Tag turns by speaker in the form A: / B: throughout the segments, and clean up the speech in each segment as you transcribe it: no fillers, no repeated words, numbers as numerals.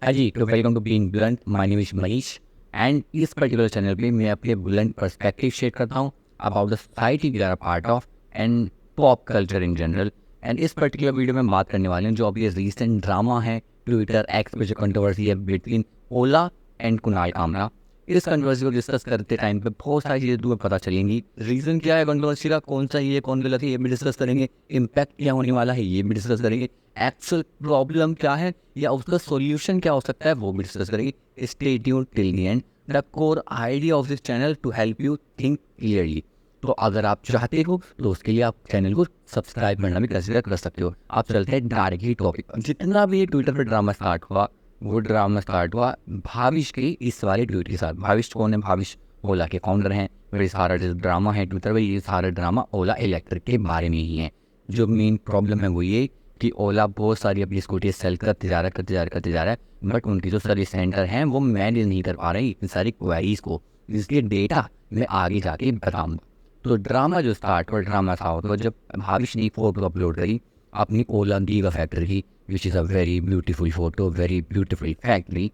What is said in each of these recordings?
A: हाँ जी, तो welcome to being blunt. My name is Manish and इस पर्टिकुलर चैनल पे मैं अपने ब्लंट पर्सपेक्टिव शेयर करता हूँ about the society we are part of and pop culture in general. And इस पर्टिकुलर वीडियो में बात करने वाले हैं जो अभी रिसेंट ड्रामा है ट्विटर एक्स पे जो कंट्रोवर्सी है बिटवीन ओला एंड कुणाल कामरा। इस कंट्रोवर्सी को डिस्कस करते टाइम पे बहुत सारी चीज़ें तुम्हें पता चलेंगी। रीज़न क्या है कंट्रोवर्सी का, कौन सा ये कौन गलत है ये भी डिस्कस करेंगे। इम्पैक्ट क्या होने वाला है ये भी डिस्कस करेंगे। एक्चुअल प्रॉब्लम क्या है या उसका सॉल्यूशन क्या हो सकता है वो भी डिस्कस करेंगे। Stay tuned till the end. The core idea of this channel to help you think clearly. तो अगर आप चाहते हो तो उसके लिए आप चैनल को सब्सक्राइब करना भी कंसिडर कर सकते हो। आप चलते हैं डायरेक्टली टॉपिक पर। जितना भी ट्विटर पर ड्रामा स्टार्ट हुआ वो ड्रामा स्टार्ट हुआ भाविश के इस वाले ट्वीट के साथ। भाविश कौन है? भाविश ओला के फाउंडर हैं। और ये सारा जो ड्रामा है ट्विटर पर, ये सारा ड्रामा ओला इलेक्ट्रिक के बारे में ही है। जो मेन प्रॉब्लम है वो ये कि ओला बहुत सारी अपनी स्कूटी सेल करते जा रहा है बट उनकी जो सर्विस सेंटर हैं वो मैनेज नहीं कर पा रही इतनी सारी क्वेरीज को, जिसके डेटा मैं आगे जाके बताऊंगा। तो ड्रामा जो स्टार्ट हुआ ड्रामा था तो जब भाविश ने फोटो अपलोड करी अपनी ओला गीगा फैक्ट्री की, which is a very beautiful photo, very beautiful factory,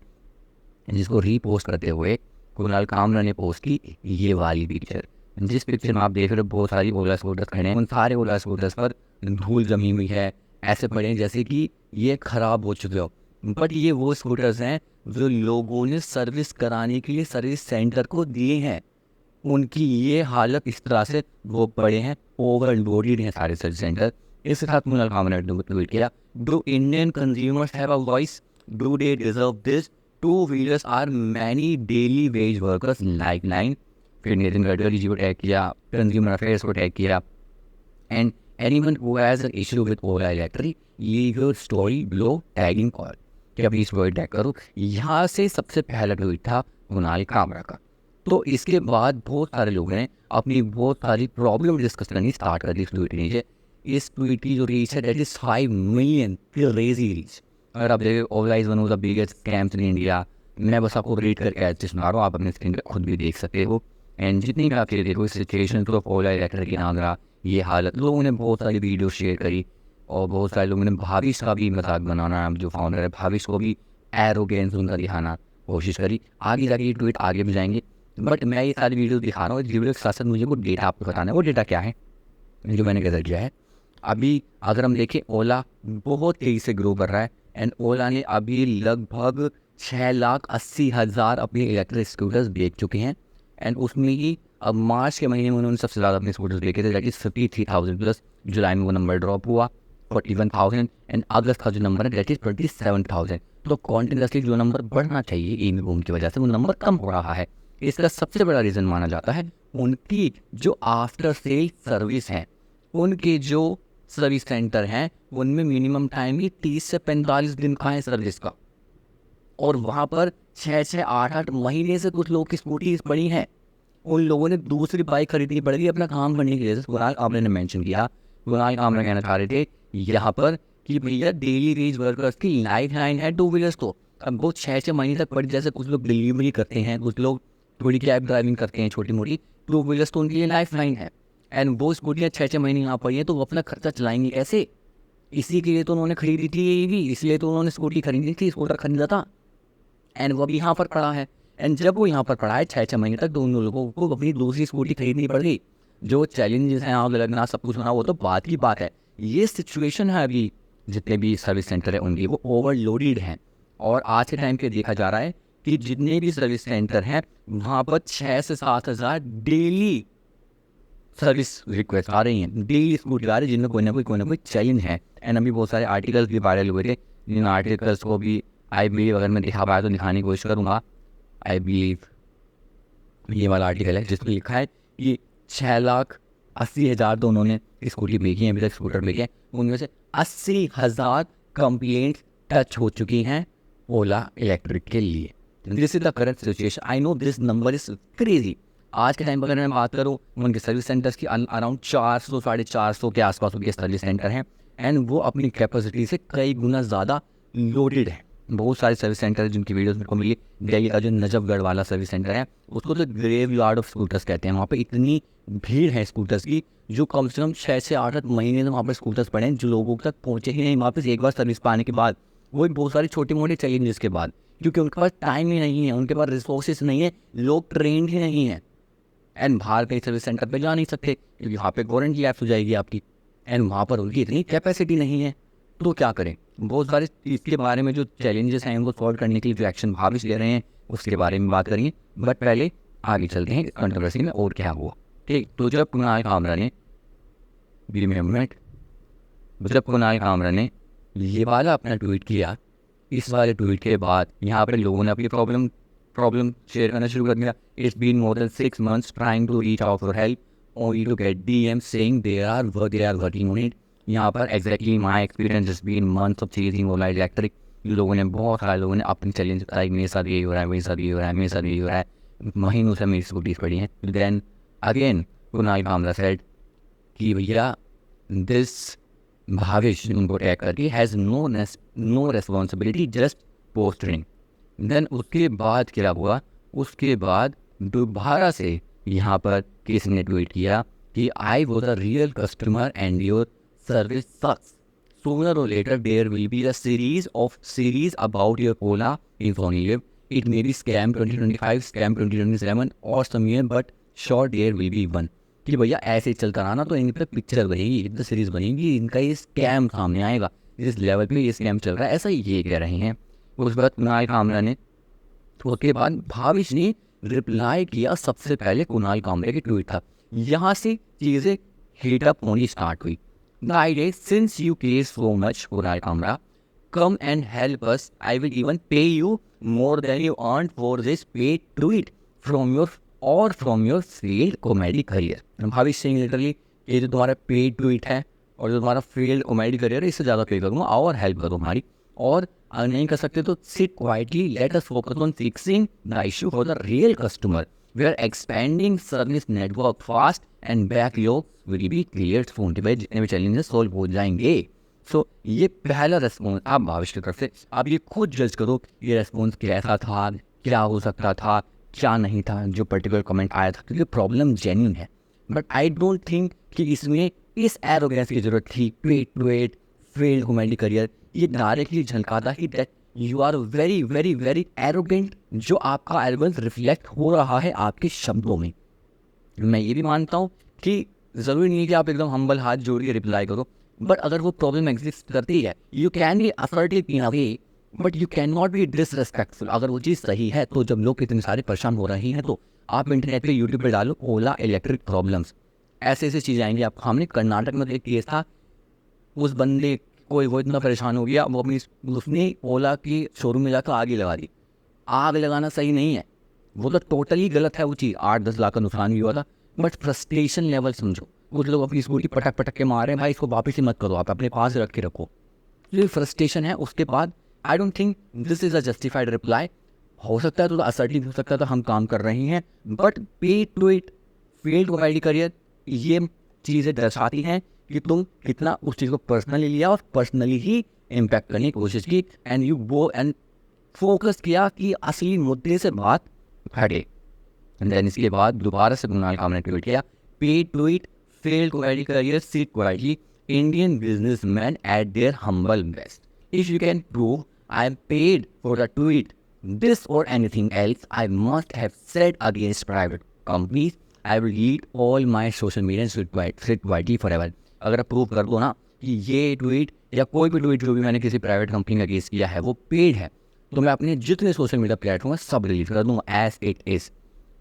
A: जिसको रीपोस्ट करते हुए कुणाल कामरा ने पोस्ट की ये वाली पिक्चर। जिस पिक्चर में आप देख रहे हो बहुत सारी ओला स्कूटर्स खड़े हैं, उन सारे ओला स्कूटर्स पर धूल जमी हुई है, ऐसे पड़े हैं जैसे कि ये ख़राब हो चुके हो। बट ये वो स्कूटर्स हैं जो लोगों ने सर्विस कराने के लिए सर्विस सेंटर को दिए हैं। उनकी ये हालत इस तरह से वो पड़े हैं, ओवरलोडेड हैं सारे सर्विस सेंटर। इसके साथ कुणाल कामरा ने ट्वीट किया, do Indian consumers have a voice, do they deserve this, two wheelers are many daily wage workers like line. फिर नितिन गडकरी जी को टैग किया, कंज्यूमर अफेयर्स को टैग किया, and anyone who has an issue with Ola electric leave your story below tagging call, कि अपनी story tag करो। यहाँ से सबसे पहला ट्वीट था कुणाल कामरा का। तो इसके बाद बहुत सारे लोगों ने अपनी बहुत सारी प्रॉब्लम डिस्कस करनी स्टार्ट कर दी इस ट्वीट के नीचे। इस ट्वीट की जो रीच है that is 5 million, crazy reach. अगर आप देखें Ola is one of the biggest scams in India. मैं बस आपको रीड करके ऐसे सुना रहा हूँ, आप अपने स्क्रीन पर खुद भी देख सकते हो। एंड जितनी भी आप चीज़ें देखो, सिचुएशन तो ओला इलेक्ट्रिक की नाम ये हालत, लोगों ने बहुत सारी वीडियो शेयर करी और बहुत सारे लोगों ने भाविश का भी मजाक बनाना, जो फाउंडर है भाविश को भी एरोगेंस उनका दिखाना कोशिश करी। आगे जाके ये ट्वीट आगे भी जाएंगे बट मैं ये सारी वीडियो दिखा रहा हूँ। इस वीडियो के साथ साथ मुझे वो डेटा आपको बताना है। वो डेटा क्या है जो मैंने गैदर किया है। अभी अगर हम देखें ओला बहुत तेज़ी से ग्रो कर रहा है एंड ओला ने अभी लगभग 6,80,000 अपने इलेक्ट्रिक स्कूटर्स बेच चुके हैं। एंड उसमें ही अब मार्च के महीने में उन्होंने सबसे ज़्यादा अपने स्कूटर्स बेचे थे, दैट इज 53,000 प्लस। जुलाई में वो नंबर ड्रॉप हुआ 41,000 एंड अगस्त का जो नंबर है दैट इज 27,000। तो कॉन्टिन्यूसली जो नंबर बढ़ना चाहिए ई बूम की वजह से वो नंबर कम हो रहा है। इसका सबसे बड़ा रीज़न माना जाता है उनकी जो आफ्टर सेल सर्विस है, उनके जो सर्विस सेंटर हैं उनमें मिनिमम टाइम ही 30 से 45 दिन का है सर्विस का, और वहाँ पर 6-8 महीने से कुछ लोगों की स्कूटी पड़ी हैं। उन लोगों ने दूसरी बाइक खरीदनी पड़ेगी अपना काम करने के लिए। जैसे कुणाल कामरा ने मेंशन किया, कुणाल कामरा कहना चाह रहे थे यहाँ पर कि भैया डेली वेज वर्कर्स की लाइफ लाइन है टू व्हीलर्स। तो अब वो 6-6 महीने तक पड़ी, जैसे कुछ लोग डिलीवरी करते हैं, कुछ लोग थोड़ी कैब ड्राइविंग करते हैं छोटी मोटी, टू व्हीलर्स तो उनके लिए लाइफ लाइन है। एंड वो स्कूटियाँ 6-6 महीने यहाँ पड़ी हैं तो वो अपना खर्चा चलाएंगे कैसे? इसी के लिए तो उन्होंने खरीदी थी ये भी, इसलिए तो उन्होंने स्कूटी खरीदी थी, स्कूटर खरीदा था। एंड वो भी यहाँ पर पड़ा है। एंड जब वो यहाँ पर पड़ा है 6-6 महीने तक, तो उन लोगों को अपनी दूसरी स्कूटी खरीदनी पड़ गई। जो चैलेंजेस हैं आग लगना सब कुछ होना वो तो बात की बात है। ये सिचुएशन है अभी जितने भी सर्विस सेंटर है उनकी वो ओवरलोडेड हैं। और आज के टाइम पे देखा जा रहा है कि जितने भी सर्विस सेंटर हैं वहाँ पर 6 से 7 हज़ार डेली सर्विस रिक्वेस्ट आ रही हैं, डेली स्कूटी आ रही है जिनमें कोई ना कोई चैलेंज है। एंड अभी बहुत सारे आर्टिकल्स भी वायरल हुए थे, जिन आर्टिकल्स को भी आई बिलीव अगर मैं दिखा पाया तो दिखाने की कोशिश करूँगा। आई बिलीव ये वाला आर्टिकल है जिसमें लिखा है कि 6,80,000 तो उन्होंने स्कूटी बेची हैं, अभी तक स्कूटर बेचे हैं, उनमें से 80,000 कंप्लेंट्स टच हो चुकी हैं ओला इलेक्ट्रिक के लिए। This is the current situation. I know this number is crazy. आज के टाइम पर अगर मैं बात करूँ उनके सर्विस सेंटर्स की अराउंड 400-450 के आसपास उनके सर्विस सेंटर हैं एंड वो अपनी कैपेसिटी से कई गुना ज़्यादा लोडेड है। बहुत सारे सर्विस सेंटर है जिनकी वीडियोस मेरे को मिली। दिल्ली का जो नजफगढ़ वाला सर्विस सेंटर है उसको तो ग्रेव यार्ड ऑफ स्कूटर्स कहते हैं। वहाँ पे इतनी भीड़ है स्कूटर्स की, जो कम से कम 6 से 8 महीने से वहाँ पर स्कूटर्स पड़े हैं जो लोगों तक पहुँचे ही नहीं वापस एक बार सर्विस पाने के बाद। वो भी बहुत सारे छोटे मोटे चैलेंजेस के बाद, क्योंकि उनके पास टाइम ही नहीं है, उनके पास रिसोर्सेज नहीं है, लोग ट्रेंड ही नहीं है, एंड बाहर कहीं सर्विस सेंटर पे जा नहीं सकते क्योंकि वहाँ पे वारंटी लैप्स हो जाएगी आपकी, एंड वहाँ पर उनकी इतनी कैपेसिटी नहीं है, तो क्या करें। बहुत सारे इसके बारे में जो चैलेंजेस हैं उनको सॉल्व करने के लिए जो एक्शन भाविश ले रहे हैं उसके बारे में बात करेंगे, बट पहले आगे चलते हैं कंट्रोवर्सी में और क्या हुआ। ठीक, तो जब कुणाल कामरा ने ये वाला अपना ट्वीट किया, इस वाले ट्वीट के बाद यहाँ पर लोगों ने अपनी प्रॉब्लम शेयर करना शुरू कर दिया। It's been more than 6 months trying to reach out for help only to get DM saying they are working on it. यहाँ पर exactly my experience is been months of chasing online electric. बहुत सारे लोगों ने अपनी challenge बताई, मेरे साथ यही हो रहा है, मेरे साथ ये हो रहा है, मेरे साथ ये हो रहा है, महीनों से मेरी स्कूटीज पड़ी हैं। Then again Kunal Kamra said कि भैया दिस भाविश उनको टैग करके has no responsibility just posting. Then उसके बाद क्या हुआ, उसके बाद दोबारा से यहाँ पर किसी ने ट्वीट किया कि I was a real customer and your service sucks, sooner or later there will be a series about your Ola Infoniliv. It may be scam 2025, scam 2027 or some year, but sure there will be one. कि भैया ऐसे चलता रहा ना तो इन पर picture बनेगी, इन पर सीरीज बनेगी, इनका ये स्कैम सामने आएगा, जिस लेवल पे ये स्कैम चल रहा है ऐसा ये कह रहे हैं। उस बाद कुणाल कामरा ने, तो उसके बाद भाविश ने रिप्लाई किया, सबसे पहले कुणाल कामरे की ट्वीट था, यहाँ से चीज़ें हीटअप होनी स्टार्ट हुई। The idea is, since you care so much, Kunal Kamra, come and help us. I will even pay you more than you earned for this paid tweet from your failed comedy career. Bhavish Singh literally, ये जो तुम्हारा paid tweet है और जो तुम्हारा failed comedy career है इससे ज़्यादा पे करूँगा और हेल्प करो हमारी, और अगर नहीं कर सकते तो sit quietly, let us focus on fixing the issue for the real customer. We are expanding service network fast and backlog will be clear phone पे, जितने भी चैलेंजेस सॉल्व हो जाएंगे। सो ये पहला रेस्पॉन्स आप भाविश की तरफ से, आप ये खुद जज करो ये रेस्पॉन्स कैसा था, क्या हो सकता था, क्या नहीं था जो पर्टिकुलर कमेंट आया था, क्योंकि प्रॉब्लम जेन्युइन है। बट आई डोंट थिंक कि इसमें इस एरोगेंस की जरूरत थी। ट्वीट फेल्ड कॉमेडी करियर, ये डायरेक्टली झलकाता ही that you are very very very arrogant, जो आपका एरोगेंस रिफ्लेक्ट हो रहा है आपके शब्दों में। मैं ये भी मानता हूँ कि ज़रूरी नहीं है कि आप एकदम हम्बल हाथ जोड़ के रिप्लाई करो, बट अगर वो प्रॉब्लम एग्जिस्ट करती है, you can be assertive in a way, but you can not be disrespectful. अगर वो चीज़ सही है तो जब लोग इतने सारे परेशान हो रहे हैं तो आप इंटरनेट पे यूट्यूब पे डालो ओला इलेक्ट्रिक प्रॉब्लम्स, ऐसे चीज़ें आएंगी आपको। हमने कर्नाटक में एक केस था, उस बंदे वो इतना परेशान हो गया, वो उसने ओला की शोरूम में जाकर आग ही लगा दी। आग लगाना सही नहीं है, वो तो टोटली गलत है वो चीज़। 8-10 लाख का नुकसान भी हुआ था, बट फ्रस्ट्रेशन लेवल समझो, कुछ लोग अपनी स्कूटी पटक के मार रहे हैं, भाई इसको वापस ही मत करो, आप अपने पास रख के रखो। ये फ्रस्ट्रेशन है। उसके बाद आई don't think this is a justified reply. हो सकता है तो असर्टिव हो सकता है तो हम काम कर रहे हैं, but pay to it failed comedy career, ये चीज़ें दर्शाती हैं कि तुम कितना उस चीज़ को पर्सनली लिया और पर्सनली ही इम्पैक्ट करने की कोशिश की, and you go and focus किया कि असली मुद्दे से बात हटे। देन इसके बाद दोबारा से कुणाल कामरा ने ट्वीट किया, पे tweet failed comedy career sit quietly, Indian businessman at their humble best. If you can prove I am paid for the tweet this or anything else I must have said against private companies, I will lead all my social media sit quietly forever. अगर आप prove कर दो ना कि ये tweet या कोई भी ट्वीट जो भी मैंने किसी प्राइवेट कंपनी का अगेंस्ट किया है वो पेड है, तो मैं अपने जितने सोशल मीडिया प्लेटफॉर्म है सब रिलीज कर दूँगा एज इट इज़।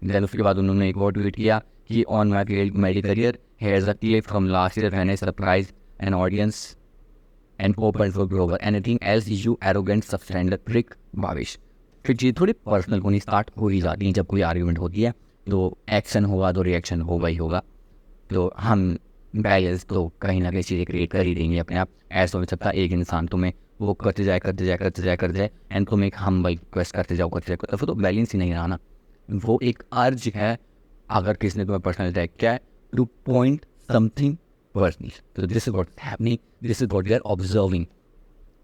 A: देन उसके बाद उन्होंने एक और ट्वीट किया कि on my failed comedy career hairs a clip from last year when I surprise an audience and open for Grover, anything else you arrogant substandard trick Bhavish. फिर चीज़ थोड़ी पर्सनल होनी स्टार्ट हो ही जाती है। जब कोई आर्ग्यूमेंट होती है तो एक्शन होगा तो रिएक्शन होगा ही होगा, तो हम बैलेंस तो कहीं ना कहीं चीज़ें क्रिएट कर ही देंगे अपने आप। ऐसा हो सकता है एक इंसान तुम्हें वो करते जाए एंड तुम एक हम्बल रिक्वेस्ट करते जाओ, फिर तो बैलेंस ही नहीं रहा ना। वो एक अर्ज है, अगर किसी ने तुम्हें पर्सनल अटैक किया है टू पॉइंट समथिंग पर्सनल, तो this is what happening, this is what we are observing.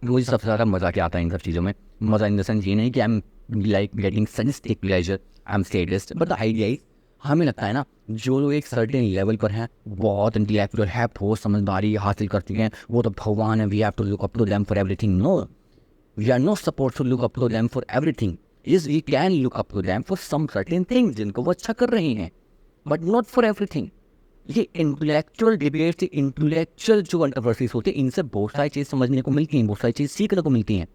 A: मुझे सबसे ज़्यादा मज़ा क्या आता है इन सब चीज़ों में, मज़ा इन द सेंस ये नहीं कि I am like getting sadistic pleasure, I am sadist, but the idea is, हमें लगता है ना जो लोग एक सर्टेन लेवल पर हैं, बहुत इंटेलेक्चुअल है, ठोस समझदारी हासिल करती हैं, वो तो भगवान है, we have to look up to them for everything. No, We are not supposed to look up to them for everything. Yes, we can look up to them for some certain things जिनको वो अच्छा कर रही हैं, but not for everything. ये intellectual debates, intellectual जो controversies होती है, इनसे बहुत सारी चीज़ समझने को मिलती हैं, बहुत सारी चीज़ सीखने को मिलती हैं।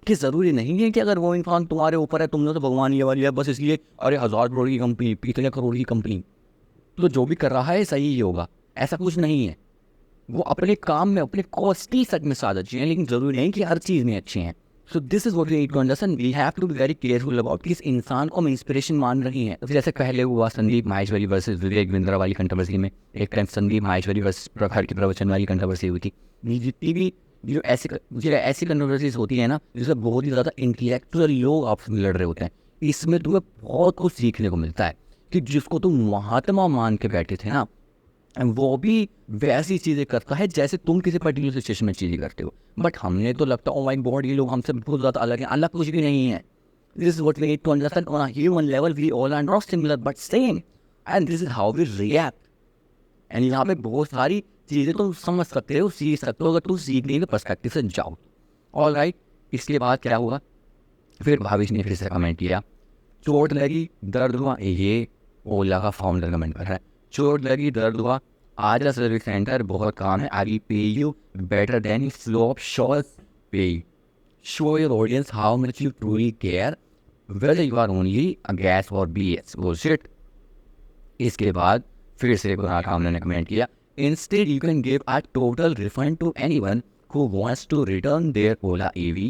A: कि ज़रूरी नहीं है कि अगर वो इंसान तुम्हारे ऊपर है, तुमने तो भगवान ये वाली है बस इसलिए, अरे 1000 करोड़ की कंपनी, इतने करोड़ की कंपनी, तो जो भी कर रहा है सही ही होगा, ऐसा कुछ नहीं है। वो अपने काम में, अपने कॉस्टली सेट में साथ अच्छी हैं, लेकिन ज़रूरी नहीं कि हर चीज़ में अच्छी हैं। So this is what we need to understand. We have to be very careful about कि इस इंसान को हम इंस्पिरेशन मान रही हैं। तो जैसे पहले हुआ संदीप माहेश्वरी वर्सेस विवेक बिंद्रा वाली कंट्रोवर्सी में, एक टाइम संदीप माहेश्वरी वर्सेस प्रखर की प्रवचन वाली कंट्रोवर्सी हुई थी। जितनी भी जो ऐसी कंट्रोवर्सीज होती है ना, जिसमें बहुत ही ज़्यादा इंटेलेक्चुअल लोग आपस में लड़ रहे होते हैं, इसमें तुम्हें बहुत कुछ सीखने को मिलता है कि जिसको तुम महात्मा मान के बैठे थे ना, वो भी वैसी चीज़ें करता है जैसे तुम किसी पर्टिकुलर सिचुएशन में चीज़ें करते हो। बट हमने तो लगता है ओ माय गॉड ये लोग हमसे बहुत ज़्यादा अलग हैं। अलग कुछ भी नहीं है। This is what we need to understand. On a human level we all are not similar but same, and this is how we react. And यहाँ पे बहुत सारी चीज़ें तुम समझ सकते हो, सीख सकते हो, अगर तुम सीखने के पर्सपेक्टिव से जाओ। ऑल राइट, इसके बाद क्या हुआ, फिर भाविश ने फिर से कमेंट किया, चोट लगी दर्द हुआ, ये ओला का फाउंडर कमेंट कर रहा है, चोट लगी दर्द हुआ, आजा सर्विस सेंटर, बहुत काम है, I will pay you better than you flop short pay. Show your audience how much you truly care whether you are only a gas or B S bullshit. इसके बाद फिर से कुणाल कामरा ने कमेंट किया, instead you can give a total refund to anyone who wants to return their Ola EV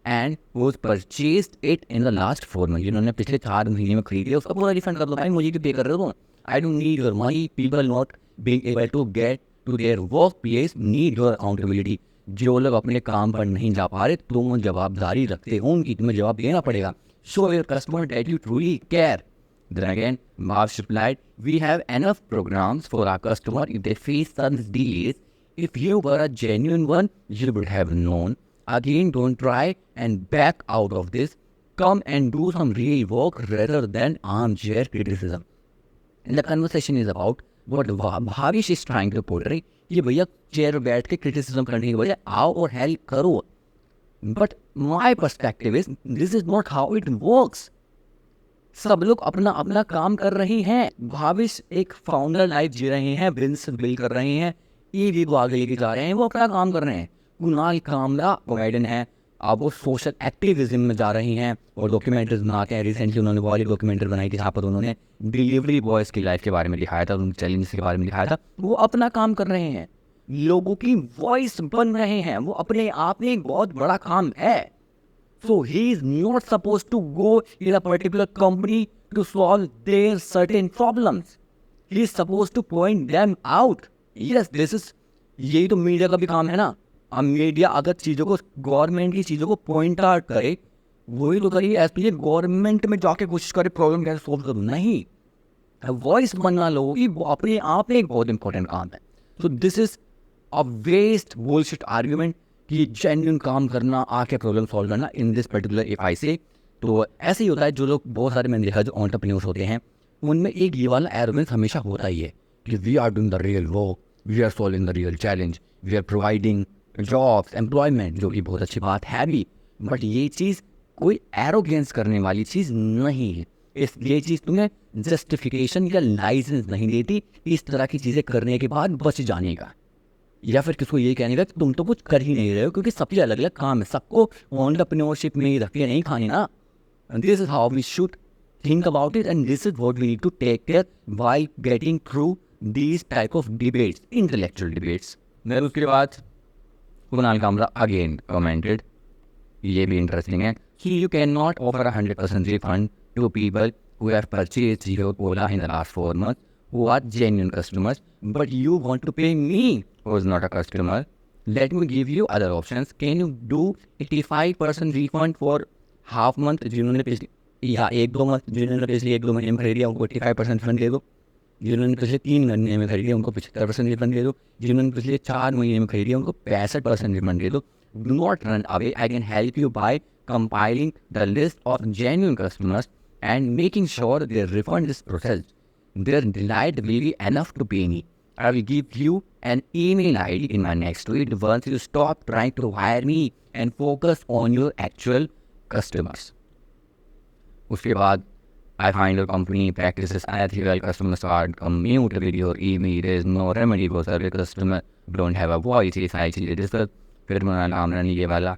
A: and who's purchased it in the last 4 months। जिन्होंने पिछले 4 महीने में खरीद लिया उसका पूरा रिफंड कर दो भाई, मुझे क्यों पे कर रहे हो? I don't need your money. People not being able to get to their work place need your accountability. जो लोग अपने काम पर नहीं जा पा रहे, तुम जवाबदारी रखते हो उनकी, तुम्हें जवाब देना पड़ेगा। Show your customer that you truly care. Then again, Marsh replied, we have enough programs for our customer if they face some delays. If you were a genuine one, you would have known. Again, don't try and back out of this. Come and do some real work rather than armchair criticism. And the conversation is about what Bhavish is trying to portray. कि भैया chair बैठ के criticism करने की बजाय आओ और help करो। But my perspective is this is not how it works. सब लोग अपना अपना काम कर रहे हैं। भाविश एक फाउंडर लाइफ जी रहे हैं, बिजनेस बिल्ड कर रहे हैं, ईवी को आगे लेके जा रहे हैं, वो अपना काम कर रहे हैं। कुणाल कामरा गाइडन है, अब वो सोशल एक्टिविज्म में जा रहे हैं और डॉक्यूमेंट्रीज बनाते हैं। रिसेंटली उन्होंने वाली डॉक्यूमेंट्री बनाई थी जहाँ पर उन्होंने डिलीवरी बॉयज़ की लाइफ के बारे में दिखाया था, उनके चैलेंज के बारे में दिखाया था। वो अपना काम कर रहे हैं, लोगों की वॉइस बन रहे हैं, वो अपने आप में एक बहुत बड़ा काम है। So he is not supposed to go in a particular company to solve their certain problems. He is supposed to point them out. Yes, this is, यही तो मीडिया का भी काम है ना। अब मीडिया अगर चीज़ों को, गवर्नमेंट की चीज़ों को पॉइंट आउट करे, वही तो करिए। ऐसे गवर्नमेंट में जाके कोशिश करे प्रॉब्लम कैसे सोल्व करूँ, नहीं। वॉइस बनना लोगों की वो अपने आप में एक बहुत इंपॉर्टेंट काम है। So this is a waste bullshit argument कि जेन्युइन काम करना, आके प्रॉब्लम सॉल्व करना in this particular if I say. तो ऐसे ही होता है, जो लोग बहुत सारे मैंने देखा जो एंटरप्रेन्योर्स होते हैं, उनमें एक ये वाला एरोगेंस हमेशा होता ही है कि we are doing the real work, we are solving the real challenge, we are providing jobs, employment, जो कि बहुत अच्छी बात है भी। बट ये चीज़ कोई एरोगेंस करने वाली चीज़ नहीं है। ये चीज़ तुम्हें जस्टिफिकेशन या लाइसेंस नहीं देती इस तरह की चीज़ें करने के बाद बच जाने का, या फिर किसको ये कहने का कि तुम तो कुछ कर ही नहीं रहे हो, क्योंकि सबके अलग अलग काम है, सबको एंटरप्रेन्योरशिप में ही रख के नहीं खाने ना। This is how we should think about it, and this is what we need to take care while getting through these type of debates, intellectual debates. Then उसके बाद कुणाल कामरा अगेन कमेंटेड, ये भी इंटरेस्टिंग है, कि you can not offer 100% refund to people who have purchased your Ola in the last 4 months who are genuine customers, but you want to pay me who is not a customer. Let me give you other options. Can you do 85% refund for half month? जिन्होंने पिछले 1-2 month, जिन्होंने पिछले 1-2 महीने में खरीद लिया उनको 85% refund दे दो। जिन्होंने पिछले 3 महीने में खरीद लिया उनको 75% रिफंड दे दो। जिन्होंने पिछले 4 महीने में खरीद लिया उनको 65% रिफंड दे दो। Do not run away. I can help you by compiling the list of genuine customers and making sure their refund is processed. Their delight will be enough to pay me. I will give you an email ID in my next tweet once you stop trying to hire me and focus on your actual customers. उसके बाद I find your company practices unethical customer start commute with your email. There is no remedy for service customer don't have a voice. ये सारी चीज़ें discuss. फिर मौलाना कामरान ने ये वाला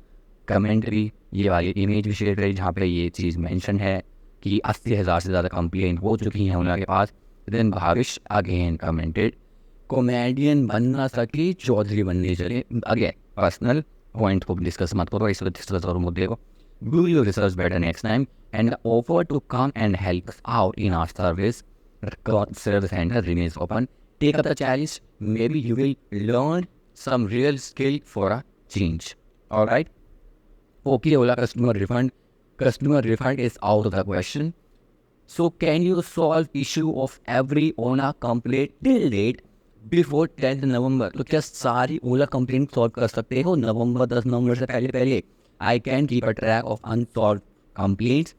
A: commentary, ये वाली इमेज भी शेयर करी जहाँ पे ये चीज़ मेंशन है कि 80,000 से ज़्यादा कंप्लेंट हो चुकी हैं उनके पास. Then Bhavish again commented, comedian बन ना सके चौधरी बनने चले. अगेन पर्सनल पॉइंट को डिस्कस मत करो, इस डिस्कस करो मुद्दे को. Do your research better next time and the offer to come and help us out in our service center remains open. Take up the challenge. Maybe you will learn some real skill for a change. Alright? Okay, Ola customer refund. Customer refund is out of the question. So can you solve issue of every Ola complaint till date before 10th November? तो क्या सारी Ola complaint solve कर सकते हो नवंबर 10 नवंबर से पहले? I can keep a track of unsolved complaints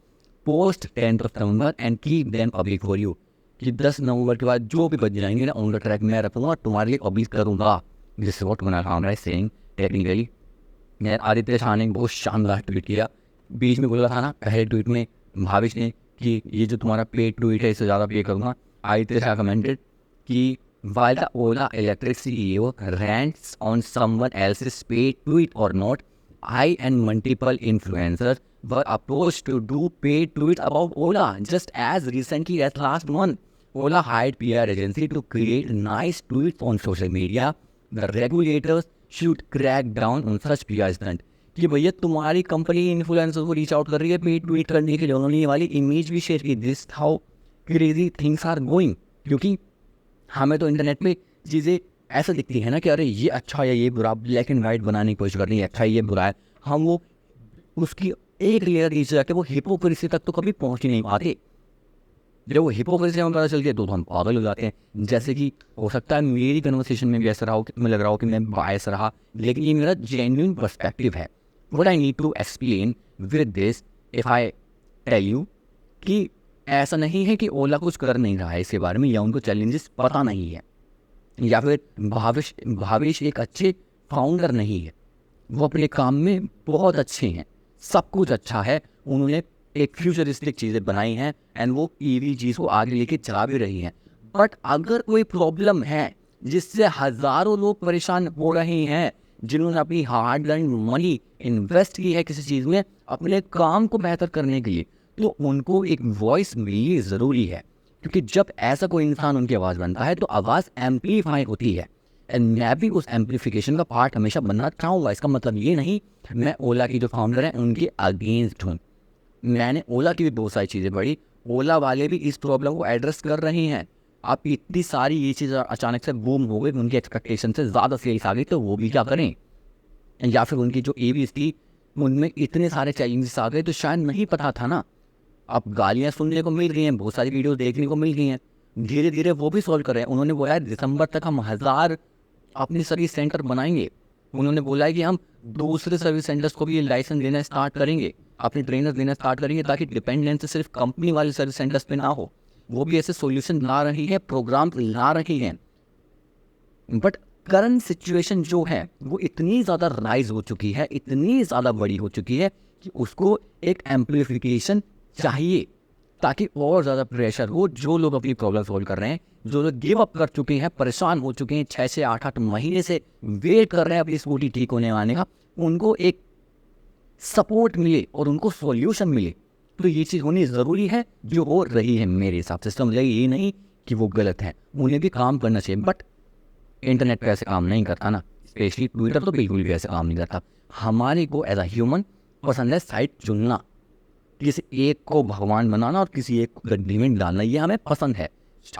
A: post 10th of November and keep them public for you. कि 10 नवंबर के बाद जो भी बच जाएंगे ना उनका ट्रैक मैं रखूँगा और तुम्हारे लिए पब्लिश करूँगा. This is what Kunal Kamra is saying technically. मैं आदित्य शाह ने बहुत शानदार ट्वीट किया. बीच में बोला था ना पहले ट्वीट में भाविश ने कि ये जो तुम्हारा पेड ट्वीट है इससे ज़्यादा पे करूँगा. आदित्य शाह कमेंटेड कि while the Ola Electric CEO rants on someone else's paid tweet or not, I and multiple influencers were approached to do paid tweets about Ola just as recently as last month. Ola hired PR agency to create nice tweets on social media. The regulators should crack down on such PR stunt. कि भैया तुम्हारी company influencer को reach out कर रही है paid tweet करने के लिए, उन्होंने ये वाली इमेज भी शेयर की. This how crazy things are going. क्योंकि हमें तो इंटरनेट पे चीज़ें ऐसा दिखती है ना कि अरे ये अच्छा है ये बुरा, ब्लैक एंड वाइट बनाने की कोशिश कर रही है, अच्छा ये बुरा है. हम वो उसकी एक लेयर नीचे जाके वो हिपोक्रेसी तक तो कभी पहुंच ही नहीं पाते. जब वो हिपोक्रेसी हमें पता चलती है तो हम पागल हो जाते हैं. जैसे कि हो सकता है मेरी कन्वर्सेशन में भी ऐसा रहा हो कि तुम्हें लग रहा हो कि मैं बायस रहा, लेकिन ये मेरा जेन्युइन पर्सपेक्टिव है. What I need to explain with this if I tell you कि ऐसा नहीं है कि ओला कुछ कर नहीं रहा है इसके बारे में या उनको चैलेंजेस पता नहीं है या फिर भावेश एक अच्छे फाउंडर नहीं है. वो अपने काम में बहुत अच्छे हैं, सब कुछ अच्छा है, उन्होंने एक फ्यूचरिस्टिक चीज़ें बनाई हैं एंड वो ईवी चीज़ को आगे लेके चला भी रही हैं. बट अगर कोई प्रॉब्लम है जिससे हज़ारों लोग परेशान हो रहे हैं, जिन्होंने अपनी हार्ड अर्न मनी इन्वेस्ट की है किसी चीज़ में अपने काम को बेहतर करने के लिए, तो उनको एक वॉइस मिलनी ज़रूरी है. क्योंकि जब ऐसा कोई इंसान उनकी आवाज़ बनता है तो आवाज़ एम्पलीफाई होती है एंड मैं भी उस एम्पलीफिकेशन का पार्ट हमेशा बनना चाहूँगा. इसका मतलब ये नहीं मैं ओला की जो फाउंडर हैं उनके अगेंस्ट हूँ. मैंने ओला की भी बहुत सारी चीज़ें पढ़ी. ओला वाले भी इस प्रॉब्लम को एड्रेस कर रहे हैं. आप इतनी सारी ये चीज़ अचानक से बूम हो गई, उनकी एक्सपेक्टेशन से ज़्यादा सेल्स आ गई, तो वो भी क्या करें. या फिर उनकी जो एवीज थी उनमें इतने सारे चैलेंजेस आ गए तो शायद नहीं पता था ना. अब गालियाँ सुनने को मिल गई हैं, बहुत सारी वीडियो देखने को मिल गई हैं, धीरे धीरे वो भी सॉल्व कर रहे हैं. उन्होंने बोला है दिसंबर तक हम 1000 अपने सर्विस सेंटर बनाएंगे. उन्होंने बोला है कि हम दूसरे सर्विस सेंटर्स को भी लाइसेंस देना स्टार्ट करेंगे, अपने ट्रेनर्स देना स्टार्ट करेंगे, ताकि डिपेंडेंस सिर्फ कंपनी वाले सर्विस सेंटर्स पे ना हो. वो भी ऐसे सॉल्यूशन ला रही है, प्रोग्राम ला रही हैं. बट करंट सिचुएशन जो है वो इतनी ज़्यादा राइज हो चुकी है, इतनी ज़्यादा बड़ी हो चुकी है कि उसको एक एम्पलीफिकेशन चाहिए ताकि और ज़्यादा प्रेशर हो. जो लोग अपनी प्रॉब्लम सॉल्व कर रहे हैं, जो लोग गिव अप कर चुके हैं, परेशान हो चुके हैं, 6 से 8 महीने से वेट कर रहे हैं अपनी स्कूटी ठीक होने आने का, उनको एक सपोर्ट मिले और उनको सॉल्यूशन मिले. तो ये चीज़ होनी ज़रूरी है जो हो रही है मेरे हिसाब से. समझ ये नहीं कि वो गलत है, उन्हें भी काम करना चाहिए. बट इंटरनेट पे ऐसे काम नहीं करता ना, स्पेशली ट्विटर तो बिल्कुल भी ऐसे काम नहीं करता. हमारे को एज अ ह्यूमन पसंद है साइड चुनना, किसी एक को भगवान बनाना और किसी एक को गड्डी में डालना, ये हमें पसंद है.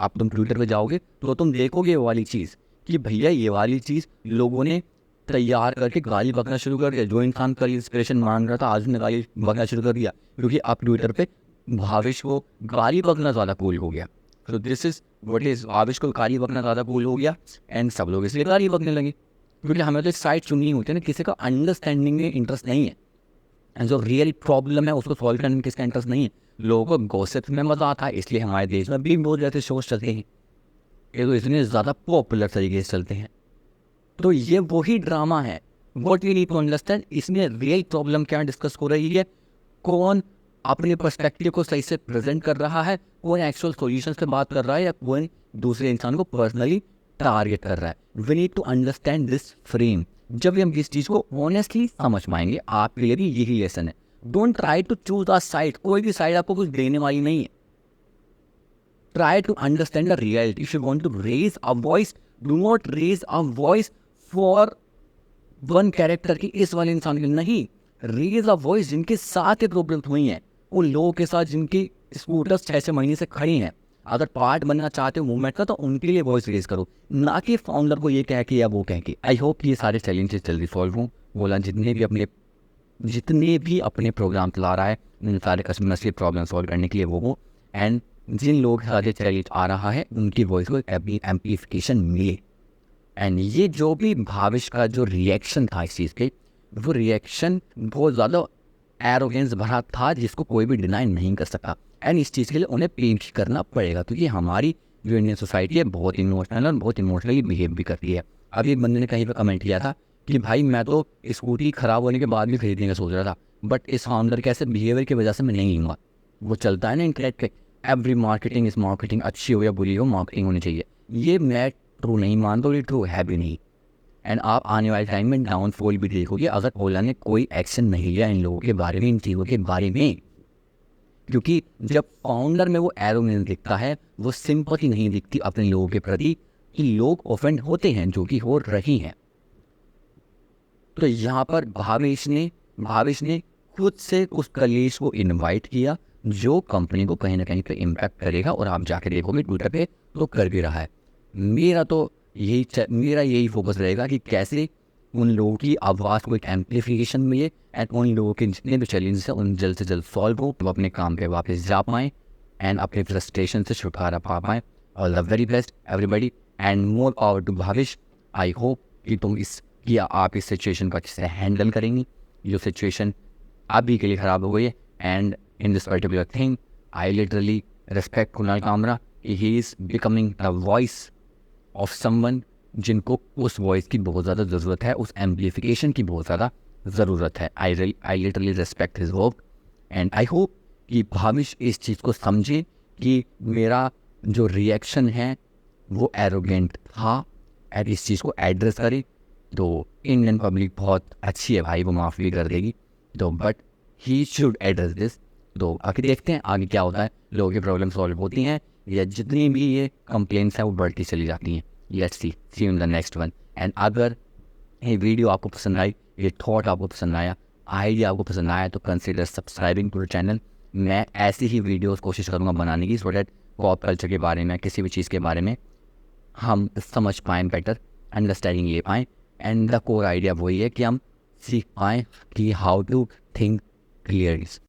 A: आप तुम ट्विटर पे जाओगे तो तुम देखोगे वो वाली चीज़ कि भैया ये वाली चीज़ लोगों ने तैयार करके गाली बकना शुरू कर दिया. जो इंसान कल इंस्पिरेशन मान रहा था आज उसने गाली बकना शुरू कर दिया, क्योंकि अब ट्विटर पे भावेश को गाली बकना ज़्यादा कूल हो गया. तो this is what is, Bhavesh को गाली बकना ज़्यादा कूल हो गया एंड सब लोग इसलिए गाली बकने लगे. क्योंकि हमें तो एक साइड चुननी होती है ना, किसी का अंडरस्टैंडिंग में इंटरेस्ट नहीं है एंड जो रियल प्रॉब्लम है उसको सॉल्व करने में किसका इंटरेस्ट नहीं है. लोगों को गॉसिप में मज़ा आता है, इसलिए हमारे देश में भी बहुत ज़्यादा शोज चलते हैं. ये तो इतने ज़्यादा पॉपुलर तरीके से चलते हैं। तो ये वही ड्रामा है। What we need to understand, इसमें रियल प्रॉब्लम क्या डिस्कस हो रही है, कौन अपने पर्सपेक्टिव को सही से प्रेजेंट कर रहा है, कौन एक्चुअल सॉल्यूशंस पे बात कर रहा है या कौन दूसरे इंसान को पर्सनली टारगेट कर रहा है। We need to understand this frame. जब भी हम इस चीज़ को ऑनेस्टली समझ पाएंगे, आपके लिए भी यही लेसन है। Don't try to choose a side, कोई भी साइड आपको कुछ देने वाली नहीं है। Try to understand the reality. If you want to raise a voice, do not raise a voice for one character की, इस वाले इंसान की नहीं। रेज अ वॉइस जिनके साथ ये प्रॉब्लम हुई है, उन लोगों के साथ जिनकी स्कूटर्स 6 महीने से खड़ी हैं। अगर पार्ट बनना चाहते हो मूवमेंट का, तो उनके लिए वॉइस रेज करो, ना कि फाउंडर को ये कह के या वो कह के। आई होप ये सारे चैलेंजेस जल्दी सॉल्व हों। बोला जितने भी अपने प्रोग्राम चला रहा है, उन सारे कस्टमर्स की प्रॉब्लम सॉल्व करने के लिए वो हो, एंड जिन लोग सारे चैलेंज आ रहा है उनकी वॉइस को एम्पलीफिकेशन मिले। एंड ये जो भी भाविश का जो रिएक्शन था इस चीज़ के, वो रिएक्शन बहुत ज़्यादा एरोगेंस भरा था, जिसको कोई भी डिनाई नहीं कर सका। एंड इस चीज़ के लिए उन्हें पे भी करना पड़ेगा, क्योंकि हमारी जो इंडियन सोसाइटी है बहुत इमोशनल और बहुत इमोशनली बिहेव भी करती है। अभी एक बंदे ने कहीं पर कमेंट किया था कि भाई मैं तो स्कूटी खराब होने के बाद भी खरीदने का सोच रहा था, बट इस फाउंडर के ऐसे बिहेवियर की वजह से मैं नहीं लूँगा। वो चलता है ना इंटरनेट पे, एवरी मार्केटिंग इज मार्केटिंग, अच्छी हो या बुरी हो मार्केटिंग होनी चाहिए। ये मैं ट्रू नहीं मानता, ये ट्रू है भी नहीं। एंड आप आने वाले टाइम में डाउनफॉल भी देखोगे अगर ओला ने कोई एक्शन नहीं लिया इन लोगों के बारे में, इन चीज़ों के बारे में। क्योंकि जब फाउंडर में वो एरोगेंस दिखता है, वो सिंपैथी नहीं दिखती अपने लोगों के प्रति, कि लोग ऑफेंड होते हैं, जो कि हो रही हैं। तो यहाँ पर भावेश ने खुद से उस कलेश को इनवाइट किया, जो कंपनी को कहीं ना कहीं पे इम्पैक्ट करेगा, और आप जाके देखोगे ट्विटर पे तो कर भी रहा है। मेरा यही फोकस रहेगा कि कैसे उन लोगों की आवाज़ को एक एम्पलीफिकेशन मिले, एंड उन लोगों के जितने भी चैलेंजेस हैं उन जल्द से जल्द सॉल्व हो, वो अपने काम पे वापस जा पाएँ एंड अपने फ्रस्ट्रेशन से छुटकारा पा पाएँ। All the very best everybody, and more power to Bhavish. I hope कि आप इस सिचुएशन को अच्छे से हैंडल करेंगी, जो सिचुएशन अभी के लिए ख़राब हो गई है। And in this particular thing I literally respect Kunal Kamra, he is becoming the voice of someone जिनको उस वॉइस की बहुत ज़्यादा ज़रूरत है, उस एम्पलीफिकेशन की बहुत ज़्यादा ज़रूरत है। I literally respect his work, and I hope कि भाविश इस चीज़ को समझे कि मेरा जो रिएक्शन है वो एरोगेंट था, एंड इस चीज़ को एड्रेस करे। तो इंडियन पब्लिक बहुत अच्छी है भाई, वो माफ़ भी कर देगी, तो but he should address this. तो आगे देखते हैं आगे क्या होता है, लोगों की प्रॉब्लम सॉल्व होती हैं या जितनी भी ये कंप्लेंट्स हैं वो बढ़ती चली जाती हैं। Let's see you in the next one. And अगर ये वीडियो आपको पसंद आई, ये थॉट आपको पसंद आया, आइडिया आपको पसंद आया, तो consider subscribing to the channel. मैं ऐसी ही वीडियोस कोशिश करूँगा बनाने की, सो डैट पॉप कल्चर के बारे में, किसी भी चीज़ के बारे में हम समझ पाएँ, बेटर अंडरस्टैंडिंग ले पाएँ। एंड द कोर आइडिया वही है कि हम सीख पाएँ कि हाउ टू थिंक क्लियरली।